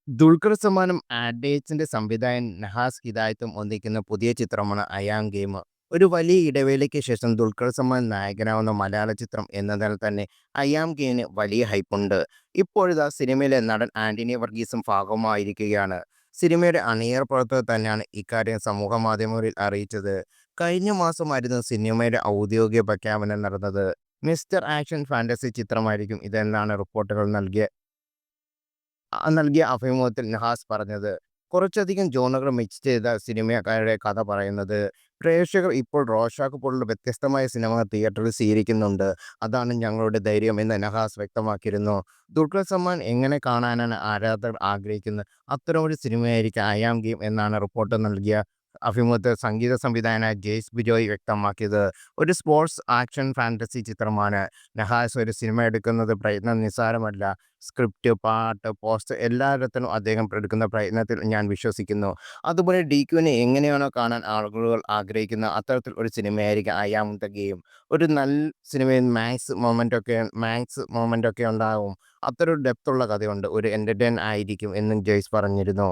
ദുൽഖർ സൽമാനും ആഡേറ്റ്സിന്റെ സംവിധായകൻ നഹാസ് ഹിദായത്തും ഒന്നിക്കുന്ന പുതിയ ചിത്രമാണ് അയാം ഗെയിം. ഒരു വലിയ ഇടവേളയ്ക്ക് ശേഷം ദുൽഖർ സൽമാൻ നായകനാവുന്ന മലയാള ചിത്രം എന്നതിനാൽ തന്നെ അയാം ഗെയിമിന് വലിയ ഹൈപ്പുണ്ട്. ഇപ്പോഴിതാ സിനിമയിലെ നടൻ ആന്റണി വർഗീസും ഭാഗമായിരിക്കുകയാണ്. സിനിമയുടെ അണിയറ പ്രവർത്തകർ തന്നെയാണ് ഇക്കാര്യം സമൂഹ മാധ്യമങ്ങളിൽ അറിയിച്ചത്. കഴിഞ്ഞ മാസമായിരുന്നു സിനിമയുടെ ഔദ്യോഗിക പ്രഖ്യാപനം നടന്നത്. മിസ്റ്റർ ആക്ഷൻ ഫാന്റസി ചിത്രമായിരിക്കും ഇതെന്നാണ് റിപ്പോർട്ടുകൾ നൽകിയ അഭിമുഖത്തിൽ നഹാസ് പറഞ്ഞത്. കുറച്ചധികം ജോണറുകൾ മിക്സ് ചെയ്ത സിനിമക്കാരുടെ കഥ പറയുന്നത്. പ്രേക്ഷകർ ഇപ്പോൾ റോഷാക്ക് പോലുള്ള വ്യത്യസ്തമായ സിനിമകൾ തിയേറ്ററിൽ സ്വീകരിക്കുന്നുണ്ട്. അതാണ് ഞങ്ങളുടെ ധൈര്യം എന്ന് നഹാസ് വ്യക്തമാക്കിയിരുന്നു. ദുൽഖർ സൽമാൻ എങ്ങനെ കാണാനാണ് ആരാധകർ ആഗ്രഹിക്കുന്നത്? അത്തരമൊരു സിനിമയായിരിക്കും ഐ ആം ഗെയിം എന്നാണ് റിപ്പോർട്ട് നൽകിയ അഭിമുഖത്തിൽ സംഗീത സംവിധായകനായ ജെയ്സ് ബിജോയ് വ്യക്തമാക്കിയത്. ഒരു സ്പോർട്സ് ആക്ഷൻ ഫാന്റസി ചിത്രമാണ്. നഹാസ് ഒരു സിനിമ എടുക്കുന്നത് പ്രയത്നം നിസ്സാരമല്ല. സ്ക്രിപ്റ്റ്, പാട്ട്, പോസ്റ്റർ എല്ലായിടത്തിലും അദ്ദേഹം എടുക്കുന്ന പ്രയത്നത്തിൽ ഞാൻ വിശ്വസിക്കുന്നു. അതുപോലെ ഡിക്യുവിനെ എങ്ങനെയാണോ കാണാൻ ആളുകൾ ആഗ്രഹിക്കുന്നത് അത്തരത്തിൽ ഒരു സിനിമയായിരിക്കും ഐ ആം ദ ഗെയിം. ഒരു നല്ല സിനിമയിൽ മാക്സ് മൊമെൻ്റൊക്കെ ഉണ്ടാവും. അത്തരം ഡെപ്തുള്ള കഥയുണ്ട്. ഒരു എൻ്റർടൈൻ ആയിരിക്കും എന്നും ജോയ്സ് പറഞ്ഞിരുന്നു.